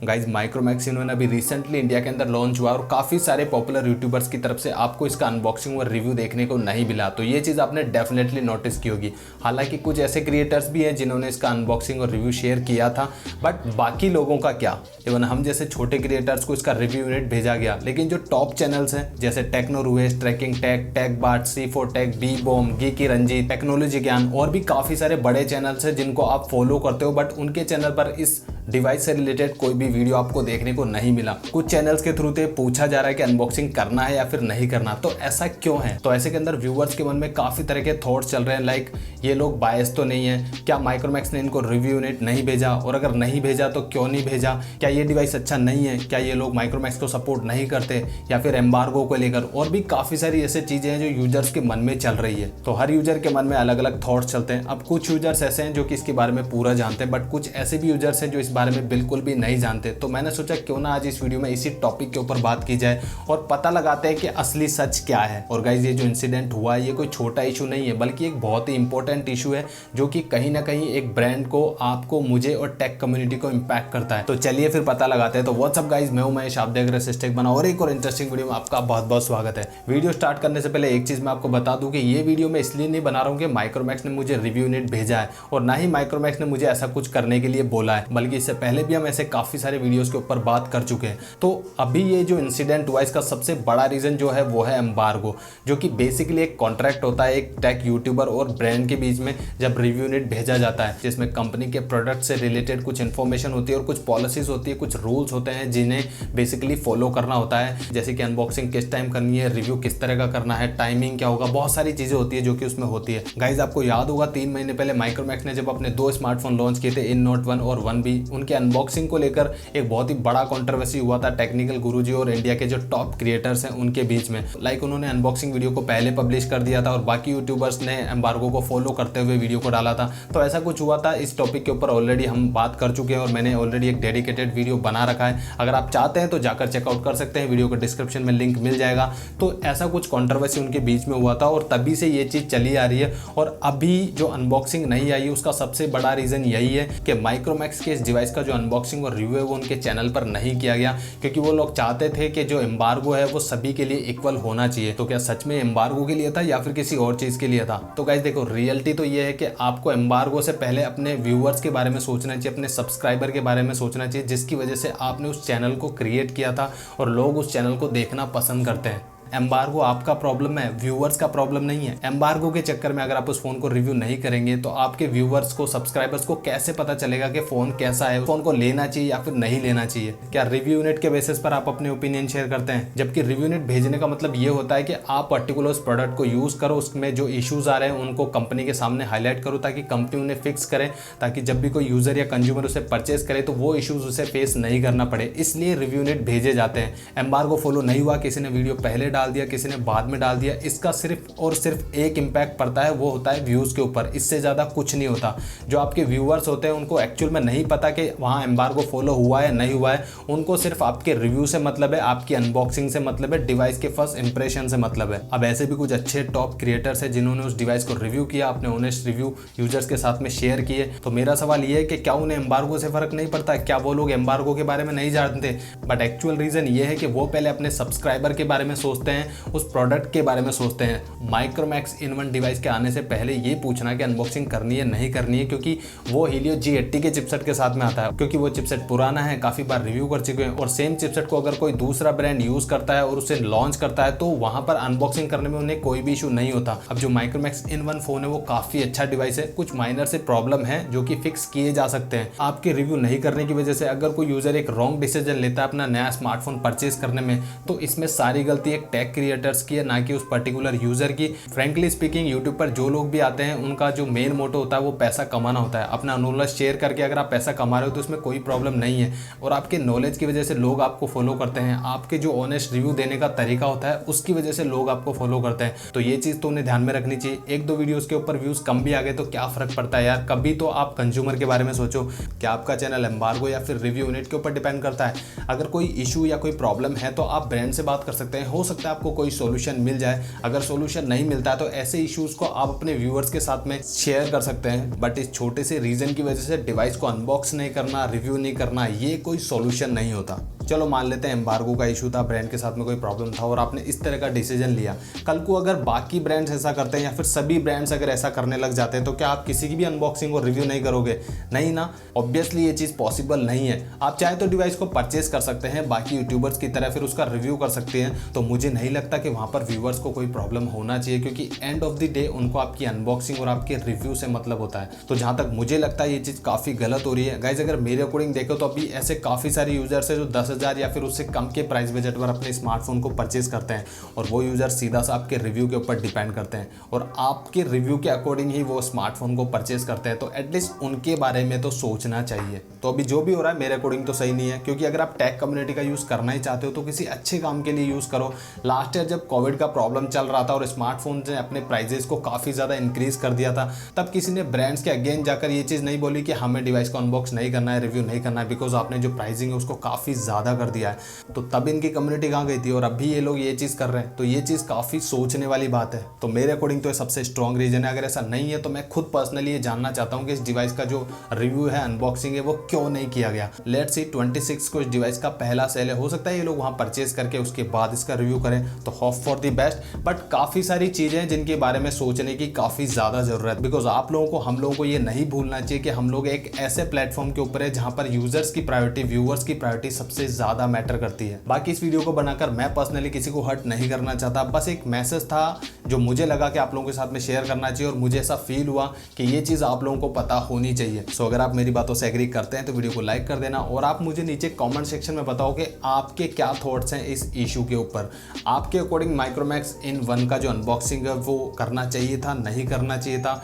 Guys Micromax इन्होंने अभी recently India के अंदर लॉन्च हुआ और काफ़ी सारे पॉपुलर यूट्यूबर्स की तरफ से आपको इसका अनबॉक्सिंग और रिव्यू देखने को नहीं मिला, तो ये चीज़ आपने डेफिनेटली नोटिस की होगी। हालांकि कुछ ऐसे क्रिएटर्स भी हैं जिन्होंने इसका अनबॉक्सिंग और रिव्यू शेयर किया था, बट बाकी लोगों का क्या। इवन हम जैसे छोटे क्रिएटर्स को इसका रिव्यू यूनिट भेजा गया, लेकिन जो टॉप चैनल्स हैं जैसे Techno Ruhez, Trakin Tech, Tech बाट, C4 टेक, बी बॉम, गीकी रंजीत, टेक्नोलॉजी ज्ञान और भी काफ़ी सारे बड़े चैनल्स हैं जिनको आप फॉलो करते हो, बट उनके चैनल पर इस डिवाइस से रिलेटेड कोई भी वीडियो आपको देखने को नहीं मिला। कुछ चैनल्स के थ्रू तो पूछा जा रहा है कि अनबॉक्सिंग करना है या फिर नहीं करना, तो ऐसा क्यों है। तो ऐसे के अंदर व्यूअर्स के मन में काफ़ी तरह के थॉट्स चल रहे हैं, लाइक ये लोग बायस तो नहीं है, क्या माइक्रोमैक्स ने इनको रिव्यू यूनिट नहीं भेजा, और अगर नहीं भेजा तो क्यों नहीं भेजा, क्या ये डिवाइस अच्छा नहीं है, क्या ये लोग माइक्रोमैक्स को सपोर्ट नहीं करते, या फिर एम्बार्गो को लेकर, और भी काफ़ी सारी ऐसी चीज़ें हैं जो यूजर्स के मन में चल रही है। तो हर यूजर के मन में अलग अलग थॉट्स चलते हैं। अब कुछ यूजर्स ऐसे हैं जो कि इसके बारे में पूरा जानते हैं, बट कुछ ऐसे भी यूजर्स हैं जो इस बारे में बिल्कुल भी नहीं जानते। तो मैंने सोचा क्यों ना आज इस वीडियो में इसी टॉपिक के ऊपर बात की जाए और पता लगाते हैं कि असली सच क्या है। और गाइज ये जो इंसिडेंट हुआ है ये कोई छोटा इशू नहीं है, बल्कि एक बहुत ही इंपॉर्टेंट इशू है जो कि कहीं ना कहीं एक ब्रांड को, आपको, मुझे और टेक कम्युनिटी को इंपैक्ट करता है। तो चलिए फिर पता लगाते हैं। तो व्हाट्सअप गाइज, मैं हूं महेश, आप देख रहे हैं टेक बना, और एक और इंटरेस्टिंग वीडियो में आपका बहुत बहुत स्वागत है। वीडियो स्टार्ट करने से पहले एक चीज मैं आपको बता दूं कि ये वीडियो मैं इसलिए नहीं बना रहा हूं कि माइक्रोमैक्स ने मुझे रिव्यू यूनिट भेजा है, और ना ही माइक्रोमैक्स ने मुझे ऐसा कुछ करने के लिए बोला है, बल्कि इससे पहले भी हम ऐसे काफी सारे वीडियोस के ऊपर बात कर चुके हैं। तो अभी ये जो इंसिडेंट हुआ इसका सबसे बड़ा रीजन जो है वो है एम्बार्गो, जो कि बेसिकली एक कॉन्ट्रैक्ट होता है एक टेक यूट्यूबर और ब्रांड के बीच में, जब रिव्यू यूनिट भेजा जाता है जिसमें कंपनी के प्रोडक्ट से रिलेटेड कुछ इन्फॉर्मेशन होती है और कुछ पॉलिसीज होती है, कुछ रूल्स होते हैं जिन्हें बेसिकली फॉलो करना होता है, जैसे कि अनबॉक्सिंग किस टाइम करनी है, रिव्यू किस तरह का करना है, टाइमिंग क्या होगा, बहुत सारी चीजें होती है जो कि उसमें होती है। गाइज आपको याद होगा 3 महीने पहले माइक्रोमैक्स ने जब अपने 2 स्मार्टफोन लॉन्च किए थे, इन नोट 1 और 1B, उनके अनबॉक्सिंग को लेकर एक बहुत ही बड़ा कंट्रोवर्सी हुआ था टेक्निकल गुरुजी और इंडिया के जो टॉप क्रिएटर्स हैं उनके बीच में। लाइक उन्होंने अनबॉक्सिंग वीडियो को पहले पब्लिश कर दिया था और बाकी यूट्यूबर्स ने एम्बार्गो को फॉलो करते हुए वीडियो को डाला था। तो ऐसा कुछ हुआ था। इस टॉपिक के ऊपर ऑलरेडी हम बात कर चुके हैं और मैंने ऑलरेडी एक डेडिकेटेड वीडियो बना रखा है, अगर आप चाहते हैं तो जाकर चेकआउट कर सकते हैं, वीडियो को डिस्क्रिप्शन में लिंक मिल जाएगा। तो ऐसा कुछ कंट्रोवर्सी उनके बीच में हुआ था और तभी से ये चीज़ चली आ रही है। और अभी जो अनबॉक्सिंग नहीं आई उसका सबसे बड़ा रीज़न यही है कि माइक्रोमैक्स के इस डिवाइस का जो अनबॉक्सिंग और रिव्यू है वो उनके चैनल पर नहीं किया गया, क्योंकि वो लोग चाहते थे कि जो एम्बार्गो है वो सभी के लिए इक्वल होना चाहिए। तो क्या सच में एम्बार्गो के लिए था या फिर किसी और चीज़ के लिए था? तो गाइस देखो, रियलिटी तो ये है कि आपको एम्बार्गो से पहले अपने व्यूअर्स के बारे में सोचना चाहिए, अपने सब्सक्राइबर के बारे में सोचना चाहिए, जिसकी वजह से आपने उस चैनल को क्रिएट किया था और लोग उस चैनल को देखना पसंद करते हैं। एम्बार्गो आपका प्रॉब्लम है, व्यूअर्स का प्रॉब्लम नहीं है। एम्बार्गो के चक्कर में अगर आप उस फोन को रिव्यू नहीं करेंगे तो आपके व्यूअर्स को, सब्सक्राइबर्स को कैसे पता चलेगा कि फोन कैसा है, फोन को लेना चाहिए या फिर नहीं लेना चाहिए? क्या रिव्यू यूनिट के बेसिस पर आप अपने ओपिनियन शेयर करते हैं? जबकि रिव्यू यूनिट भेजने का मतलब ये होता है कि आप पर्टिकुलर उस प्रोडक्ट को यूज करो, उसमें जो इश्यूज आ रहे हैं उनको कंपनी के सामने हाईलाइट करो ताकि कंपनी उन्हें फिक्स करे, ताकि जब भी कोई यूजर या कंज्यूमर उसे परचेस करे तो वो इश्यूज उसे फेस नहीं करना पड़े। इसलिए रिव्यू यूनिट भेजे जाते हैं। एम्बार्गो फॉलो नहीं हुआ, किसी ने वीडियो पहले डाल दिया, किसी ने बाद में डाल दिया, इसका सिर्फ और सिर्फ एक इंपैक्ट पड़ता है, वो होता है व्यूज के ऊपर। इससे ज्यादा कुछ नहीं होता। जो आपके व्यूअर्स होते हैं उनको एक्चुअल में नहीं पता कि वहां एम्बार्गो फॉलो हुआ है नहीं हुआ है, उनको सिर्फ आपके रिव्यू से मतलब है, आपकी अनबॉक्सिंग से मतलब है, डिवाइस के फर्स्ट इंप्रेशन से मतलब है। अब ऐसे भी कुछ अच्छे टॉप क्रिएटर्स हैं जिन्होंने उस डिवाइस को रिव्यू किया, अपने ऑनेस्ट रिव्यू यूजर्स के साथ में शेयर किए। तो मेरा सवाल ये है कि क्या उन्हें एम्बार्गो से फर्क नहीं पड़ता? क्या वो लोग एम्बार्गो के बारे में नहीं जानते? बट एक्चुअल रीजन ये है कि वो पहले अपने सब्सक्राइबर के बारे में सोचते हैं, उस प्रोडक्ट के बारे में सोचते हैं। माइक्रोमैक्स इन 1 डिवाइस के आने से पहले ये पूछना कि अनबॉक्सिंग करनी है नहीं करनी है, क्योंकि वो हीलियो G80 के चिपसेट के साथ में आता है, क्योंकि वो चिपसेट पुराना है, काफी बार रिव्यू कर चुके हैं, और सेम चिपसेट को अगर कोई दूसरा ब्रांड यूज करता है और उसे लॉन्च करता है तो वहां पर अनबॉक्सिंग करने में उन्हें कोई भी इशू नहीं होता। अब जो माइक्रोमैक्स इन 1 फोन है वो काफी अच्छा डिवाइस है, कुछ माइनर से प्रॉब्लम है जो कि फिक्स किए जा सकते हैं। आपके रिव्यू नहीं करने की वजह से अगर कोई यूजर एक रॉन्ग डिसीजन लेता है अपना नया स्मार्टफोन परचेज करने में, तो इसमें सारी गलती एक टेक क्रिएटर्स की है, ना कि उस पर्टिकुलर यूजर की। फ्रेंकली स्पीकिंग, यूट्यूब पर जो लोग भी आते हैं उनका जो मेन मोटो होता है वो पैसा कमाना होता है। अपना नॉलेज शेयर करके अगर आप पैसा कमा रहे हो तो उसमें कोई प्रॉब्लम नहीं है, और आपके नॉलेज की वजह से लोग आपको फॉलो करते हैं। आपके जो ऑनेस्ट रिव्यू देने का तरीका होता है उसकी वजह से लोग आपको फॉलो करते हैं। तो ये चीज तो उन्हें ध्यान में रखनी चाहिए। 1-2 वीडियोस के ऊपर व्यूज कम भी आ गए तो क्या फर्क पड़ता है यार? कभी तो आप कंज्यूमर के बारे में सोचो। क्या आपका चैनल एम्बार्गो या फिर रिव्यू यूनिट के ऊपर डिपेंड करता है? अगर कोई इशू या कोई प्रॉब्लम है तो आप ब्रांड से बात कर सकते हैं। हो सकता सकता है आपको कोई सोल्यूशन मिल जाए। अगर सोल्यूशन नहीं मिलता है तो ऐसे इश्यूज़ को आप अपने व्यूअर्स के साथ में शेयर कर सकते हैं, बट इस छोटे से रीज़न की वजह से डिवाइस को अनबॉक्स नहीं करना, रिव्यू नहीं करना, ये कोई सोल्यूशन नहीं होता। चलो मान लेते हैं एम्बार्गो का इशू था, ब्रांड के साथ में कोई प्रॉब्लम था और आपने इस तरह का डिसीजन लिया। कल को अगर बाकी ब्रांड्स ऐसा करते हैं या फिर सभी ब्रांड्स अगर ऐसा करने लग जाते हैं तो क्या आप किसी की भी अनबॉक्सिंग और रिव्यू नहीं करोगे? नहीं ना, ऑब्वियसली ये चीज़ पॉसिबल नहीं है। आप चाहे तो डिवाइस को परचेस कर सकते हैं बाकी यूट्यूबर्स की तरह, फिर उसका रिव्यू कर सकते हैं। तो मुझे नहीं लगता कि वहाँ पर व्यूअर्स को कोई प्रॉब्लम होना चाहिए, क्योंकि एंड ऑफ द डे उनको आपकी अनबॉक्सिंग और आपके रिव्यू से मतलब होता है। तो जहाँ तक मुझे लगता है ये चीज़ काफ़ी गलत हो रही है गाइज। अगर मेरे अकॉर्डिंग देखो तो अभी ऐसे काफ़ी सारे यूजर्स है जो 10,000 या फिर उससे कम के प्राइस बजट पर अपने स्मार्टफोन को परचेज करते हैं और वो यूजर सीधा सा आपके रिव्यू के ऊपर डिपेंड करते हैं और आपके रिव्यू के अकॉर्डिंग ही वो स्मार्टफोन को परचेज करते हैं। तो एटलीस्ट उनके बारे में तो सोचना चाहिए। तो अभी जो भी हो रहा है मेरे अकॉर्डिंग तो सही नहीं है, क्योंकि अगर आप टेक कम्युनिटी का यूज़ करना ही चाहते हो तो किसी अच्छे काम के लिए यूज़ करो। लास्ट ईयर जब कोविड का प्रॉब्लम चल रहा था और स्मार्टफोन ने अपने प्राइजेस को काफ़ी ज़्यादा इंक्रीज कर दिया था, तब किसी ने ब्रांड्स के अगेन जाकर ये चीज़ नहीं बोली कि हमें डिवाइस को अनबॉक्स नहीं करना है, रिव्यू नहीं करना है, बिकॉज आपने जो प्राइसिंग है उसको काफ़ी ज़्यादा कर दिया है। तो तब इनकी कम्युनिटी कहाँ गई थी और अभी ये लोग ये चीज़ कर रहे हैं। तो ये चीज़ काफ़ी सोचने वाली बात है। तो मेरे अकॉर्डिंग तो ये सबसे स्ट्रॉन्ग रीजन है। अगर ऐसा नहीं है तो मैं खुद पर्सनली ये जानना चाहता हूँ कि इस डिवाइस का जो रिव्यू है, अनबॉक्सिंग है, वो क्यों नहीं किया गया। लेट्स सी 26 को इस डिवाइस का पहला सेल है, हो सकता है ये लोग वहाँ परचेज करके उसके बाद इसका रिव्यू करें, तो hope for the best. But काफ़ी सारी चीज़ें हैं जिनके बारे में सोचने की काफ़ी ज़्यादा ज़रूरत है, बिकॉज आप लोगों को, हम लोगों को ये नहीं भूलना चाहिए कि हम लोग एक ऐसे प्लेटफॉर्म के ऊपर है जहाँ पर यूजर्स की प्रायोरिटी, व्यूअर्स की प्रायोरिटी सबसे ज़्यादा मैटर करती है। बाकी इस वीडियो को बनाकर मैं पर्सनली किसी को हर्ट नहीं करना चाहता, बस एक मैसेज था जो मुझे लगा कि आप लोगों के साथ में शेयर करना चाहिए और मुझे ऐसा फील हुआ कि ये चीज़ आप लोगों को पता होनी चाहिए। सो अगर आप मेरी बातों से एग्री करते हैं तो वीडियो को लाइक कर देना और आप मुझे नीचे कमेंट सेक्शन में बताओ कि आपके क्या थॉट्स हैं इस इशू के ऊपर। आपके अकॉर्डिंग माइक्रोमैक्स इन 1 का जो अनबॉक्सिंग है वो करना चाहिए था, नहीं करना चाहिए था?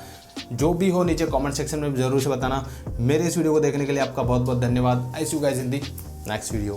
जो भी हो नीचे कमेंट सेक्शन में जरूर से बताना। मेरे इस वीडियो को देखने के लिए आपका बहुत बहुत धन्यवाद। I see you guys in the next video.